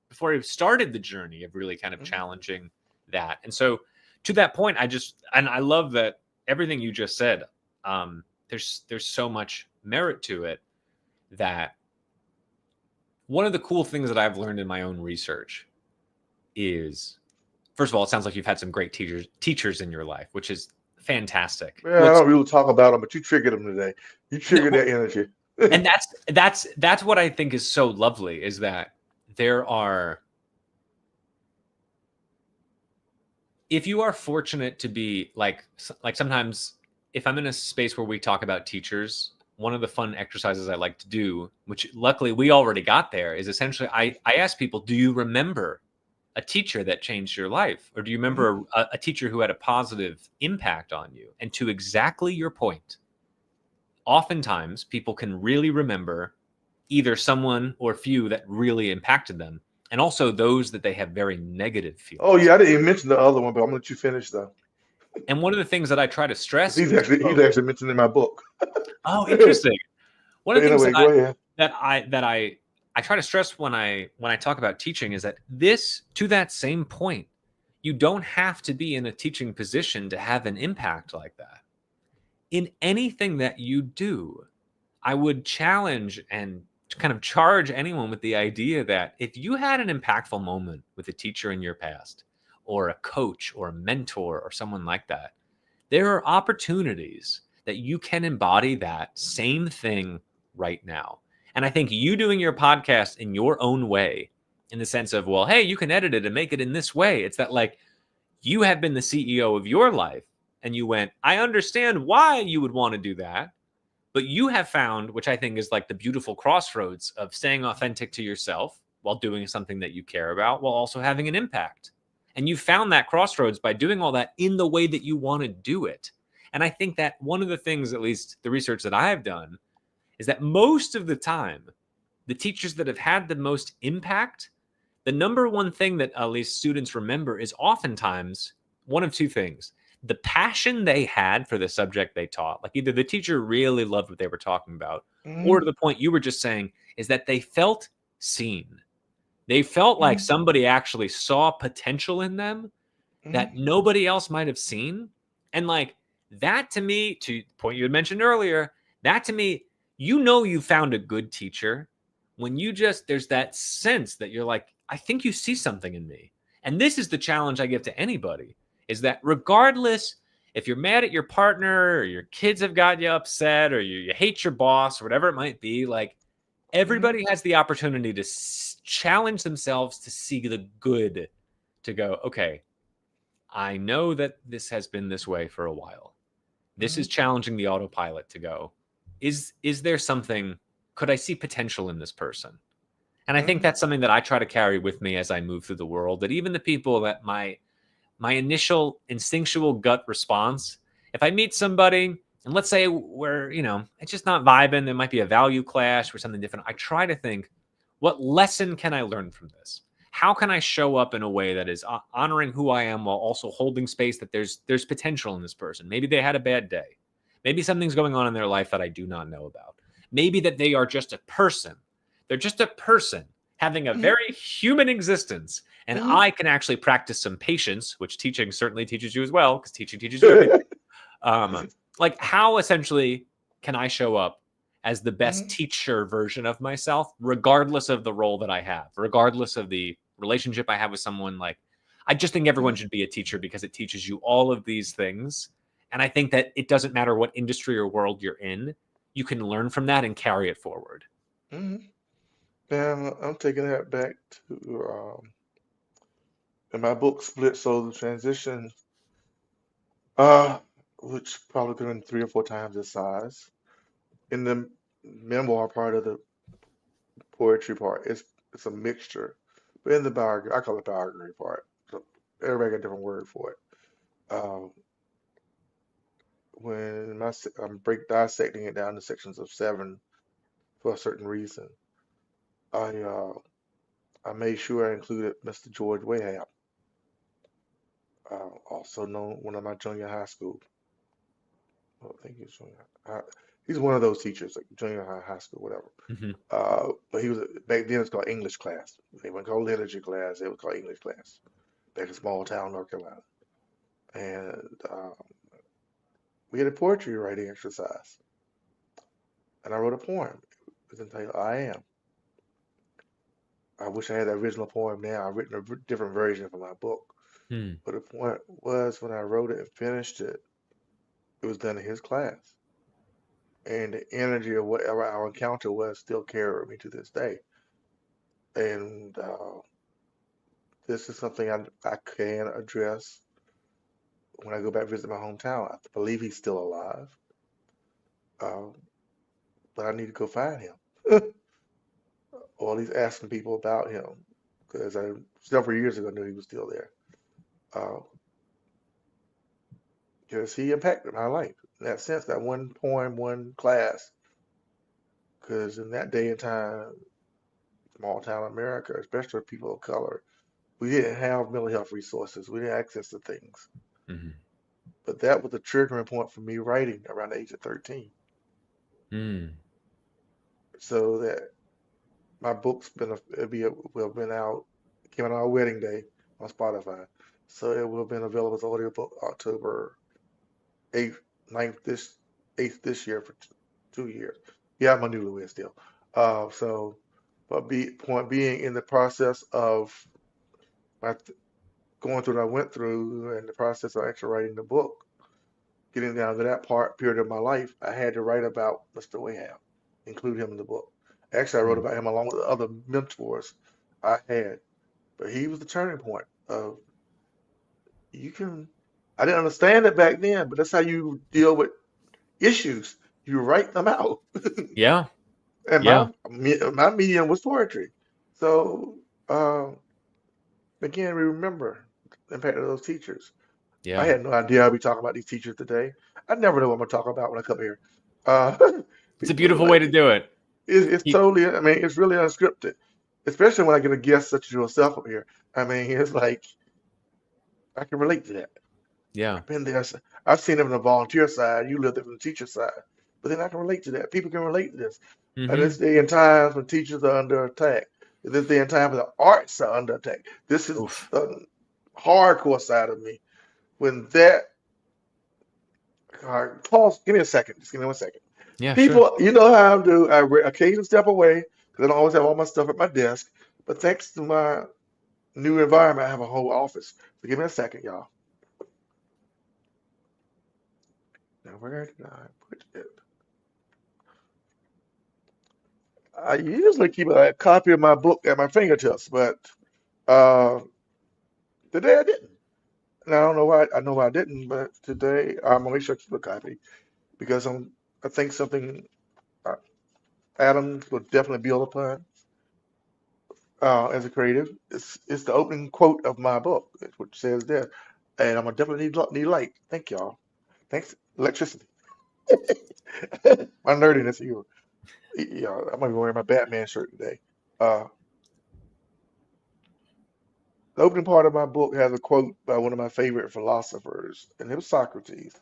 before I started the journey of really kind of Hmm. challenging that. And so to that point, and I love that everything you just said, there's so much merit to it that one of the cool things that I've learned in my own research is, first of all, it sounds like you've had some great teachers in your life, which is fantastic. Man, I What's don't really talk about them, but you triggered them today. You triggered no, that energy. and that's what I think is so lovely, is that there are, if you are fortunate to be like sometimes if I'm in a space where we talk about teachers, one of the fun exercises I like to do, which luckily we already got there, is essentially I ask people, do you remember a teacher that changed your life? Or do you Mhm. remember a teacher who had a positive impact on you? And to exactly your point, oftentimes people can really remember either someone or few that really impacted them, and also those that they have very negative Oh feelings. yeah, I didn't even mention the other one, but I'm gonna let you finish though. And one of the things that I try to 'Cause stress he's actually mentioned in my book. oh, interesting. One of But the things anyway, go ahead. that I try to stress when I talk about teaching is that this, to that same point, you don't have to be in a teaching position to have an impact like that. In anything that you do, I would challenge and kind of charge anyone with the idea that if you had an impactful moment with a teacher in your past, or a coach or a mentor or someone like that, there are opportunities that you can embody that same thing right now. And I think you doing your podcast in your own way, in the sense of, well, hey, you can edit it and make it in this way. It's that, like, you have been the CEO of your life and you went, I understand why you would want to do that. But you have found, which I think is like the beautiful crossroads of staying authentic to yourself while doing something that you care about, while also having an impact. And you found that crossroads by doing all that in the way that you want to do it. And I think that one of the things, at least the research that I've done, is that most of the time, the teachers that have had the most impact, the number one thing that at least students remember is oftentimes one of two things: the passion they had for the subject they taught, like either the teacher really loved what they were talking about, or to Hmm. the point you were just saying, is that they felt seen. They felt like Hmm. somebody actually saw potential in them Hmm. that nobody else might have seen. And like that, to me, to the point you had mentioned earlier, that to me, you found a good teacher when you just, there's that sense that you're like, I think you see something in me. And this is the challenge I give to anybody, is that regardless if you're mad at your partner or your kids have got you upset or you hate your boss or whatever it might be, like, Hmm. everybody has the opportunity to challenge themselves to see the good, to go, okay, I know that this has been this way for a while. This Hmm. is challenging the autopilot to go, is there something, could I see potential in this person? And I think Hmm. that's something that I try to carry with me as I move through the world, that even the people that my initial instinctual gut response, if I meet somebody and let's say we're, it's just not vibing, there might be a value clash or something different, I try to think, what lesson can I learn from this? How can I show up in a way that is honoring who I am while also holding space that there's potential in this person? Maybe they had a bad day. Maybe something's going on in their life that I do not know about. Maybe that they are just a person. They're just a person having a Hmm. very human existence, and Hmm. I can actually practice some patience, which teaching certainly teaches you as well, because teaching teaches you everything. Like, how essentially can I show up as the best Hmm. teacher version of myself, regardless of the role that I have, regardless of the relationship I have with someone? Like, I just think everyone should be a teacher because it teaches you all of these things. And I think that it doesn't matter what industry or world you're in, you can learn from that and carry it forward. Hmm. Man, I'm taking that back to in my book Split So the Transition, uh, which probably could have been 3 or 4 times its size. In the memoir part of the poetry part, it's a mixture. But in the biography, I call it biography part. So everybody got a different word for it. Um, when I'm dissecting it down to sections of 7 for a certain reason, I uh, I made sure I included Mr. George Wahab, also known one of my junior high school. Well, I think he's junior high. He's one of those teachers, like junior high, high school, whatever. Hmm. But he was back then it's called English class. They weren't called literature class. It was called English class back in small town North Carolina. And we had a poetry writing exercise, and I wrote a poem. It's entitled "I Am." I wish I had the original poem now. I've written a different version for my book. Hmm. But the point was when I wrote it and finished it, it was done in his class. And the energy of whatever our encounter was still carried me to this day. And this is something I can address when I go back visit my hometown. I believe he's still alive, um, but I need to go find him, or at least asking people about him, because I several years ago knew he was still there. Uh, because he impacted my life in that sense, that one poem, one class. Because in that day and time, small town America, especially people of color, we didn't have mental health resources. We didn't access to things. Hmm. But that was the triggering point for me writing around the age of 13. Hmm. So that my book's will have been out, came out on our wedding day on Spotify. So it will have been available as an audiobook October 8th, 9th eighth this year for 2 years. Yeah, I'm a newlywed still. So, but point being in the process of my going through what I went through and the process of actually writing the book, getting down to that period of my life, I had to write about Mr. Wahab, include him in the book. Actually, I wrote about him along with the other mentors I had, but he was the turning point of you can. I didn't understand it back then, but that's how you deal with issues. You write them out. Yeah. And Yeah. my medium was poetry. So uh, again, we remember the impact of those teachers. I Yeah. had no idea I'd be talking about these teachers today. I never know what I'm gonna talk about when I come here. Uh, It's a people are beautiful way like, to do it. it's He- totally. I mean, it's really unscripted, especially when I get a guest such as yourself up here. I mean, it's like I can relate to that. yeah. I've been there. I've seen it from the volunteer side. You lived it from the teacher side, but then I can relate to that. People can relate to this. At Hmm. this day and times when teachers are under attack, at this day and time when the arts are under attack, this is Oof. the hardcore side of me. When that, pause. Give me a second. Just give me 1 second. Yeah, sure. People, you know how I do. I occasionally step away because I don't always have all my stuff at my desk. But thanks to my new environment, I have a whole office. So give me a second, y'all. Now, where did I put it? I usually keep a copy of my book at my fingertips, but uh, today I didn't. And I don't know why. I know why I didn't, but today I'm gonna make sure I keep a copy because I think something uh, Adam will definitely build upon as a creative. It's the opening quote of my book, which says there, and I'm gonna definitely need light. Thank y'all. Thanks, electricity. My nerdiness here. Yeah, I'm gonna be wearing my Batman shirt today. Uh, The opening part of my book has a quote by one of my favorite philosophers, and it was Socrates.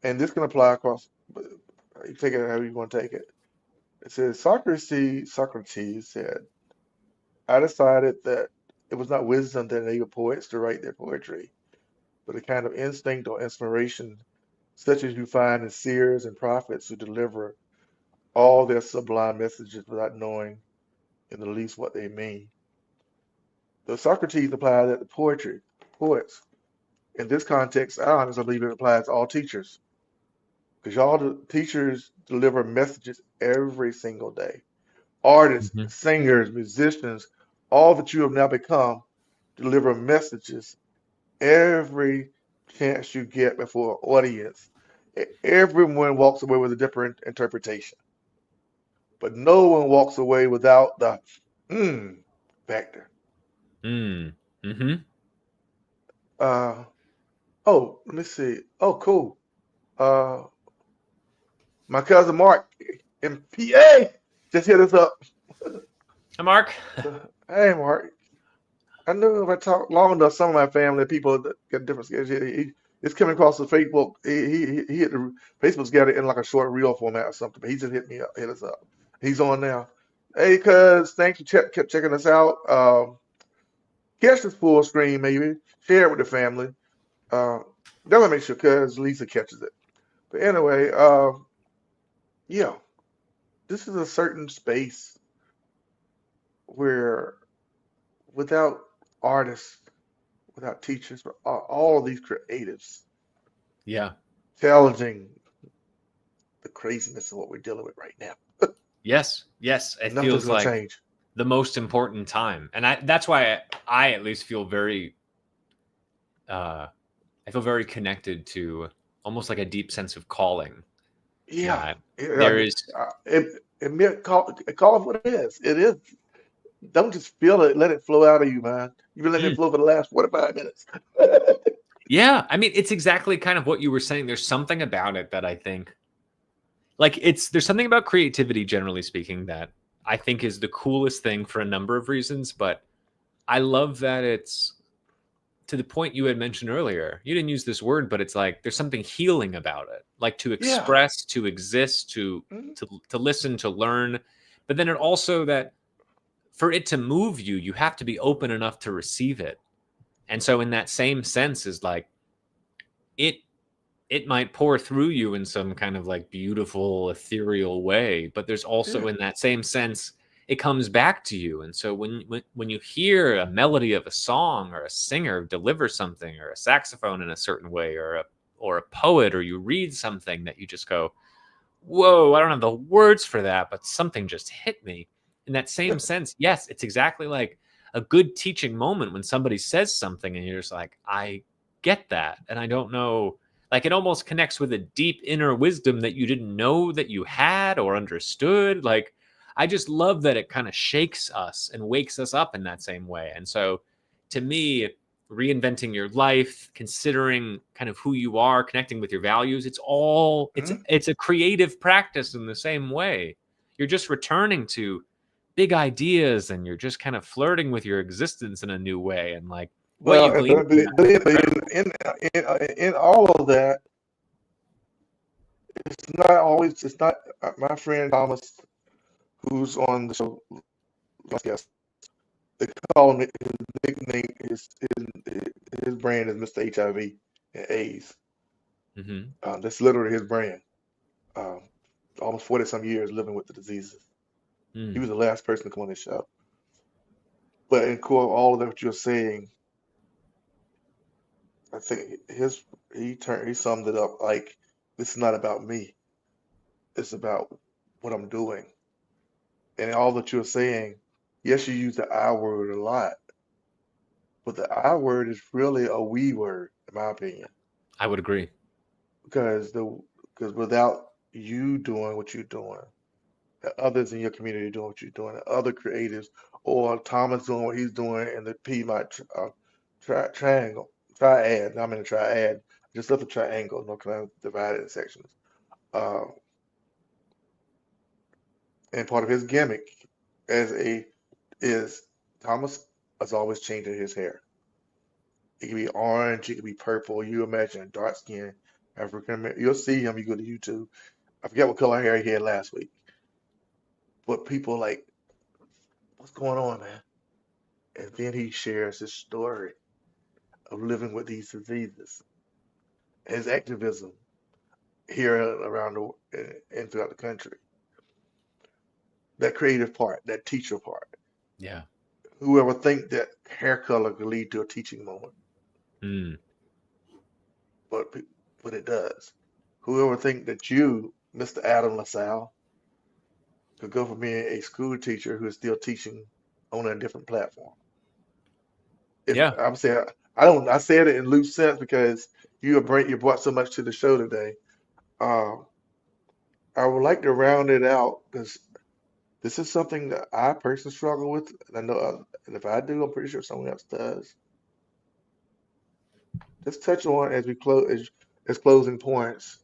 And this can apply across, you take it however you want to take it. It says, Socrates said, I decided that it was not wisdom that enabled poets to write their poetry, but a kind of instinct or inspiration, such as you find in seers and prophets who deliver all their sublime messages without knowing in the least what they mean. So Socrates applied that to poetry, poets. In this context, I honestly believe it applies to all teachers because y'all the teachers deliver messages every single day. Artists, Hmm. singers, musicians, all that you have now become deliver messages every chance you get before an audience. Everyone walks away with a different interpretation, but no one walks away without the hmm factor. Mm. Hmm. Uh, oh, let me see. Oh, cool. Uh, my cousin Mark in PA just hit us up. Hi, Mark. So, hey, Mark, I knew if I talk long enough, some of my family people that got different schedules. It's coming across the Facebook. He hit the Facebook's got it in like a short reel format or something. But he just hit us up. He's on now. Hey, cuz, thanks for kept checking us out. Catch this full screen, maybe share it with the family. Uh, Definitely make sure cuz Lisa catches it. But anyway, yeah, this is a certain space where without artists, without teachers, all of these creatives Yeah. challenging the craziness of what we're dealing with right now, Yes. Yes. It nothing's feels going to like change. the most important time. And that's why I at least feel very uh I feel very connected to almost like a deep sense of calling Yeah, that I there mean, is. call it what it is. It is. Don't just feel it. Let it flow out of you, man. You've been letting it Mm, flow for the last 45 minutes. yeah, I mean it's exactly kind of what you were saying. There's something about it that I think like there's something about creativity generally speaking that I think is the coolest thing for a number of reasons, but I love that it's to the point you had mentioned earlier. You didn't use this word, but it's like there's something healing about it. Like to Yeah. express, to exist, to Mhm. to listen, to learn. But then it also that for it to move you, you have to be open enough to receive it. And so in that same sense is like it it might pour through you in some kind of like beautiful ethereal way, but there's Yeah. also in that same sense it comes back to you. And so when you hear a melody of a song or a singer deliver something or a saxophone in a certain way or a poet or you read something that you just go, whoa, I don't have the words for that, but something just hit me. In that same sense, yes, it's exactly like a good teaching moment when somebody says something and you're just like, I get that. And I don't know, like it almost connects with a deep inner wisdom that you didn't know that you had or understood. Like, I just love that it kind of shakes us and wakes us up in that same way. And so to me, reinventing your life, considering kind of who you are, connecting with your values, it's all Mhm. it's a creative practice in the same way. You're just returning to big ideas and you're just kind of flirting with your existence in a new way and like what you Well, glean from that is incredible. in all of that, it's not always. It's not my friend Thomas, who's on the show. Last guest. They call him his nickname. His brand is Mr. HIV and AIDS. Hmm. That's literally his brand. Um, almost 40 some years living with the diseases. He Mm. was the last person to come on this show. But in core, all of that what you're saying, I think he summed it up like this is not about me. It's about what I'm doing. And all that you're saying, yes, you use the I word a lot, but the I word is really a we word, in my opinion. I would agree. Because because without you doing what you're doing, the others in your community doing what you're doing, the other creatives, or Thomas doing what he's doing in the Piedmont triangle, triad. I'm in a triad. Just left a triangle, no kind of divided in sections. Uh, and part of his gimmick as a is Thomas is always changing his hair. It can be orange, it can be purple. You imagine a dark skin African American. You'll see him. You go to YouTube. I forget what color hair he had last week, but people like, what's going on, man? And then he shares his story of living with these diseases, his activism here around and throughout the country. That creative part, that teacher part. Yeah. Whoever think that hair color could lead to a teaching moment, Mm. but but it does. Whoever think that you, Mr. Adam Lasalle, could go from being a school teacher who is still teaching on a different platform. If Yeah. I'm saying I don't, I said it in loose sense because you brought so much to the show today. Uh, I would like to round it out because this is something that I personally struggle with, and I know, and if I do, I'm pretty sure someone else does. Let's touch on as we close as closing points,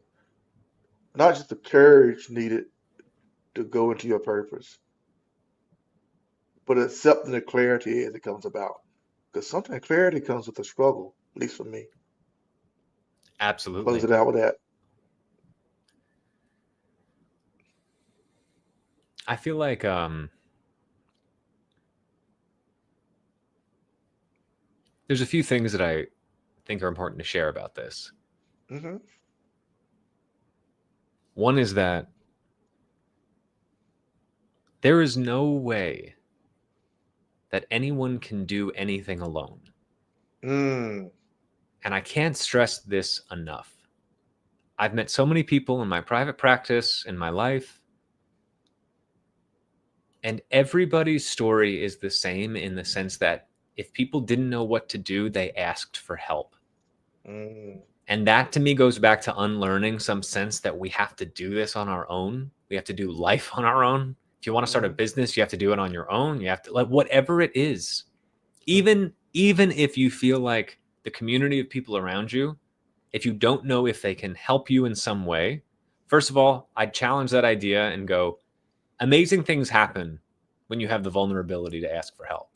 not just the courage needed to go into your purpose, but accepting the clarity as it comes about. Because sometimes clarity comes with a struggle, at least for me. Close Absolutely. it out with that. I feel like there's a few things that I think are important to share about this. Hmm. One is that there is no way that anyone can do anything alone. Mm. And I can't stress this enough. I've met so many people in my private practice, in my life, and everybody's story is the same in the sense that if people didn't know what to do, they asked for help. Mm. And that to me goes back to unlearning some sense that we have to do this on our own. We have to do life on our own. If you want to start a Mm. business, you have to do it on your own. You have to, like, whatever it is. Mm. Even if you feel like the community of people around you, if you don't know if they can help you in some way, first of all, I'd challenge that idea and go, amazing things happen when you have the vulnerability to ask for help.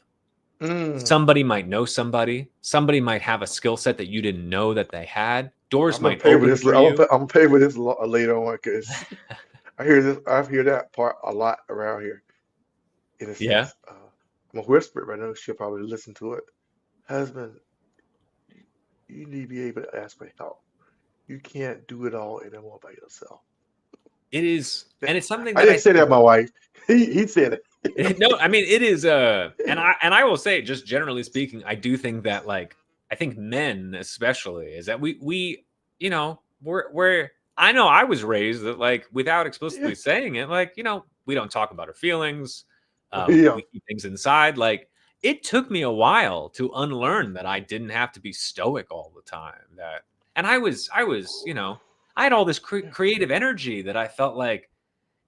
Mm. Somebody might know somebody. Somebody might have a skill set that you didn't know that they had. Doors I'm gonna might pay for open this. for you. I'm gonna pay for this later on because I hear this. I hear that part a lot around here. In a Yeah. sense, I'm gonna whisper it right now. She'll probably listen to it. Husband, you need to be able to ask for help. You can't do it all anymore by yourself. It is. And it's something I that I didn't say think that, my wife. He said it. no, I mean it is and I will say, just generally speaking, I do think that, like, I think men especially is that we we're I know I was raised that, like, without Yeah. explicitly saying it, like, we don't talk about our feelings. Yeah. We keep things inside. Like, it took me a while to unlearn that I didn't have to be stoic all the time. That and I was, I had all this Yeah. creative energy that I felt like,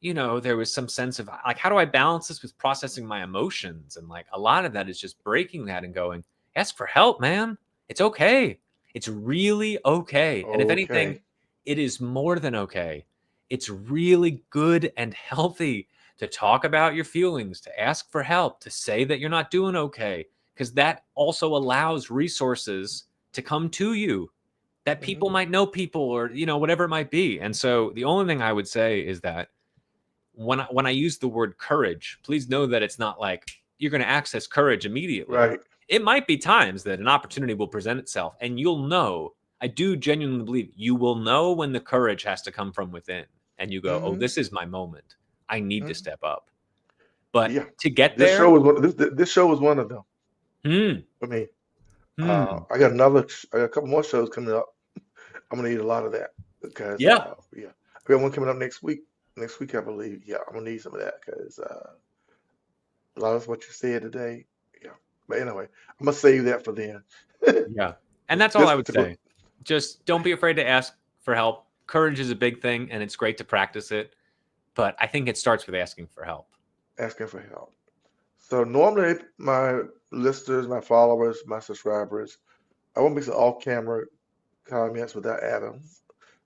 there was some sense of, like, how do I balance this with processing my emotions? And, like, a lot of that is just breaking that and going, ask for help, man. It's okay. It's really okay. And if anything, Okay. it is more than okay. It's really good and healthy to talk about your feelings, to ask for help, to say that you're not doing okay, because that also allows resources to come to you, that Hmm. people might know people, or, whatever it might be. And so the only thing I would say is that when I use the word courage, please know that it's not like you're going to access courage immediately. Right. It might be times that an opportunity will present itself, and you'll know. I do genuinely believe you will know when the courage has to come from within, and you go, "Oh, Hmm. this is my moment. I need to Hmm. step up." But Yeah. to get This show there, was one. This show was one of them hmm, for me. hmm, I got a couple more shows coming up. I'm gonna need a lot of that because yeah, yeah, I got one coming up next week. Next week, I believe. Yeah, I'm gonna need some of that because a lot of what you said today. Yeah, but anyway, I'm gonna save that for then. yeah, and This, that's all this I would particular say. Just don't be afraid to ask for help. Courage is a big thing, and it's great to practice it. But I think it starts with asking for help. asking for help. So normally, my listeners, my followers, my subscribers, I won't make some off-camera comments without Adam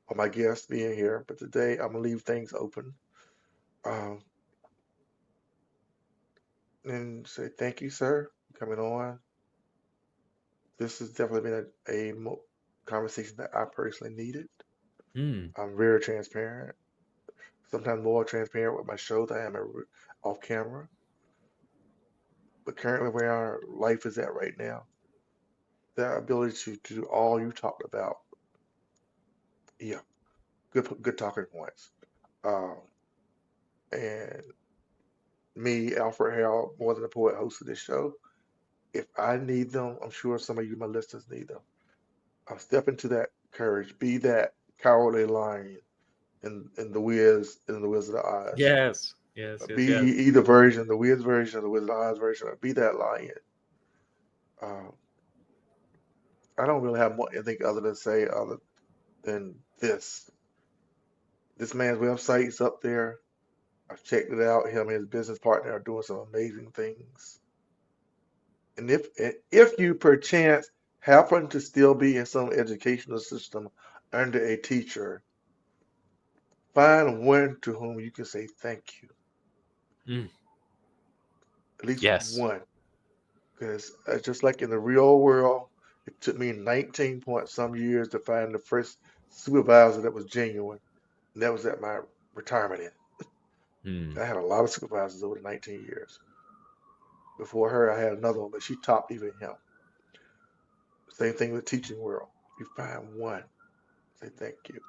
or my guest being here. But today, I'm gonna leave things open um, and say thank you, sir, for coming on. This has definitely been a conversation that I personally needed. Hmm. I'm very transparent, sometimes more transparent with my show than I am off camera. But currently, where our life is at right now, the ability to do all you talked about, yeah, good talking points. Um, and me, Alfred Harold, more than a poet, host of this show. If I need them, I'm sure some of you, my listeners, need them. I'll step into that courage, be that cowardly lion in the Wizard of Oz. Yes. Yes. Be Yes. Yes. either version, the Wiz version or the Wizard of Oz version, or be that lion. Um, I don't really have more anything other to say other than this. This man's website is up there. I've checked it out. Him and his business partner are doing some amazing things. And if you perchance happen to still be in some educational system under a teacher, find one to whom you can say thank you. Mm. At least Yes. one. Because just like in the real world, it took me 19 point some years to find the first supervisor that was genuine. And that was at my retirement inn. Mm. I had a lot of supervisors over the 19 years. Before her, I had another one, but she topped even him. Same thing with the teaching world. You find one, say thank you.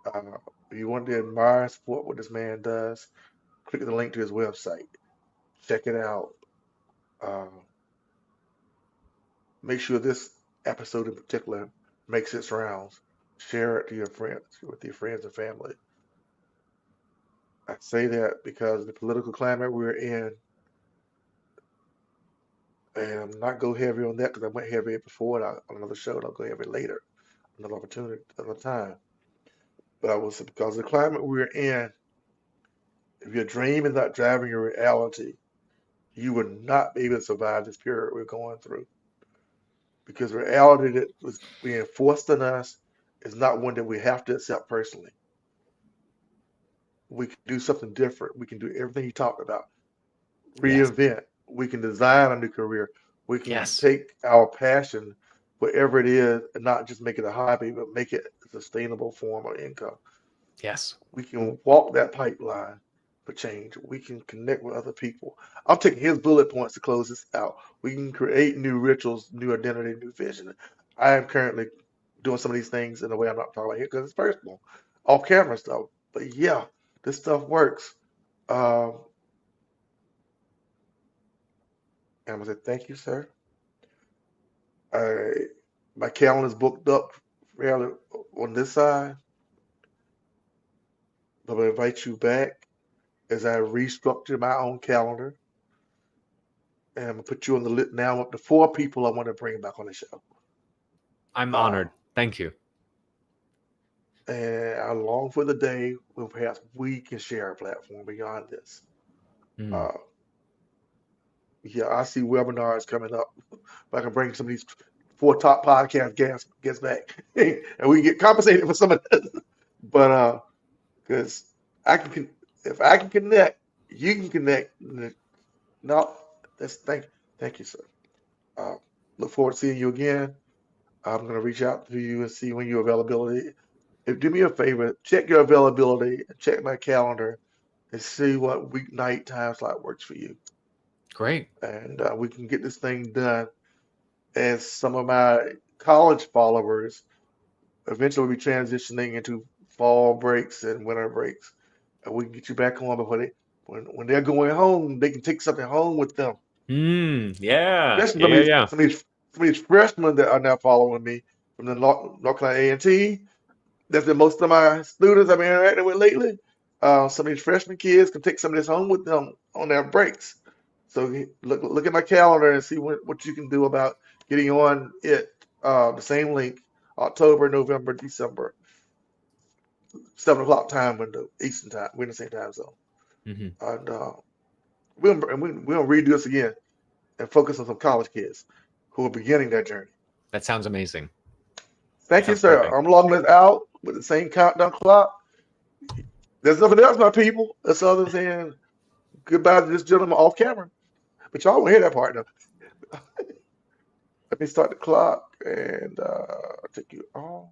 Uh, if you want to admire and support what this man does, click the link to his website. Check it out. Uh, make sure this episode in particular makes its rounds. Share it to your friends, with your friends and family. I say that because the political climate we're in, and I'm not go heavy on that because I went heavy before on another show, and I'll go heavy later, another opportunity, another time. But I was because the climate we're in, if your dream is not driving your reality, you would not be able to survive this period we're going through. Because reality that was being forced on us is not one that we have to accept personally. We can do something different. We can do everything you talked about. Yes. Reinvent. We can design a new career. We can Yes. take our passion, whatever it is, and not just make it a hobby, but make it a sustainable form of income. Yes. We can walk that pipeline for change. We can connect with other people. I'm taking his bullet points to close this out. We can create new rituals, new identity, new vision. I am currently doing some of these things in a way I'm not talking about here because it's personal, off camera stuff. But yeah, this stuff works. Um, and I'm gonna say thank you, sir. I, my calendar's booked up fairly on this side, but I'm gonna invite you back as I restructure my own calendar. And I'm gonna put you on the list now up to 4 people I want to bring back on the show. I'm Uh, honored. Thank you. and I long for the day when perhaps we can share a platform beyond this. Mm. Uh, yeah, I see webinars coming up. If I can bring some of these 4 top podcast guests back, and we can get compensated for some of this. But because I can, if I can connect, you can connect. No, that's thank you, sir. Uh, look forward to seeing you again. I'm going to reach out to you and see when your availability. If do me a favor, check your availability and check my calendar and see what weeknight time slot works for you, Great. and we can get this thing done. As some of my college followers eventually will be transitioning into fall breaks and winter breaks, and we can get you back on before when they're going home, they can take something home with them. Yeah. Especially Yeah. Yeah. Yeah. some of these freshmen that are now following me from the North Carolina A&T. That's been most of my students I've been interacting with lately. Some of these freshman kids can take some of this home with them on their breaks. So look at my calendar and see what you can do about getting on it. The same link, October, November, December, 7 o'clock time window, Eastern time. We're in the same time zone. Hmm. And we'll redo this again and focus on some college kids who are beginning their journey. That sounds amazing. That Thank you, sounds sir. perfect. I'm logging this out with the same countdown clock. There's nothing else, my people. That's other than goodbye to this gentleman off camera. But y'all won't hear that part now. Let me start the clock and take you off.